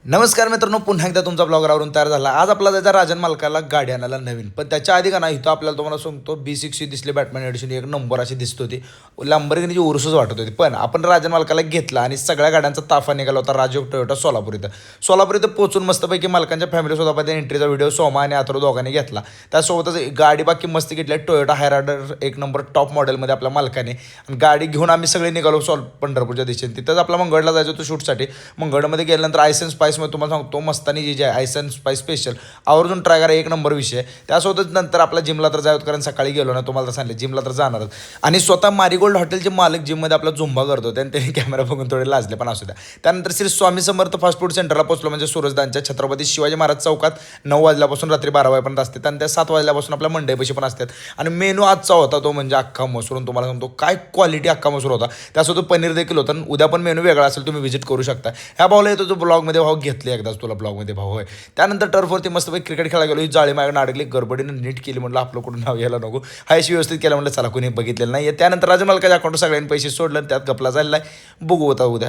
नमस्कार मित्रांनो, पुन्हा एकदा तुमचा ब्लॉगर आवरून तयार झाला. आज आपला जायचा राजन मालकाला गाडी आणायला नवीन. पण त्याच्या आधी का नाही, इथं आपल्याला तुम्हाला सांगतो B60 दिसली बॅटमॅन एडिशन, एक नंबर अशी दिसत होती. लंबरगिनीची उरूसच वाटत होती. पण आपण राजन मालकाला घेतला आणि सगळ्या गाड्यांचा ताफा निघाला होता राजयोग टोयोटा सोलापूर इथं. सोलापूर इथं पोहोचून मस्तपैकी मालकांच्या फॅमिलीसोबत एंट्रीचा व्हिडिओ सोमा आणि अथर्व दोघांनी घेतला. त्यासोबतच गाडी बाकी मस्त घेतली टोयोटा हायरायडर एक नंबर टॉप मॉडेलमध्ये आपल्या मालकाने. आणि गाडी घेऊन आम्ही सगळे निघालो पंढरपूरच्या दिशेने. तिथंच आपला मंगळला जायचं होतं शूटसाठी. मंगळमध्ये गेल्यानंतर आयसेन्स स्पाइसमध्ये तुम्हाला सांगतो मस्तानी जी आहे आयसन स्पाइस स्पेशल आवर्जून ट्राय करा, एक नंबर विषय. त्यासोबतच नंतर आपला जिमला तर जायचं, कारण सकाळी गेलो ना, तुम्हाला तर सांगितलं जिमला तर जाणारच. आणि स्वतः मारीगोल्ड हॉटेलचे मालक जिममध्ये आपला झुंबा करतो आणि त्यांनी कॅमेरा बघून थोडे लाजले, पण असू द्या. त्यानंतर श्री स्वामी समर्थ फास्ट फूड सेंटरला पोहोचलो, म्हणजे सुरजदानच्या छत्रपती शिवाजी महाराज चौकात 9 वाजल्यापासून रात्री 12 वाजेपर्यंत असते. त्यानंतर 7 वाजल्यापासून आपल्या मंडईपाशी पण असतात. आणि मेनू आजचा होता तो म्हणजे अख्खा मसूर. तुम्हाला सांगतो काय क्वालिटी अख्खा मसूर होता. त्यासोबत पनीर देखील होतं. उद्या पण मेनू वेगळा असेल, तुम्ही व्हिजिट करू शकता. ह्या भाऊला येतो जो ब्लॉगमध्ये भाऊ घेतले एकदाच तुला ब्लॉगमध्ये भाऊ होय. त्यानंतर टर्फवरती मस्तपैकी क्रिकेट खेळायला गेलो. ही जाळी माझ्याकडे अडकली, गडबडीनं नीट केली. म्हटलं आपलं कुठून नाव यायला नको, हा अशी व्यवस्थित केलं. म्हटलं चला कोणी बघितलेलं नाही. त्यानंतर राजन मालकाच्या अकाउंट सगळ्यांनी पैसे सोडलं, त्यात गपला झालेला आहे. बघू होता उद्या.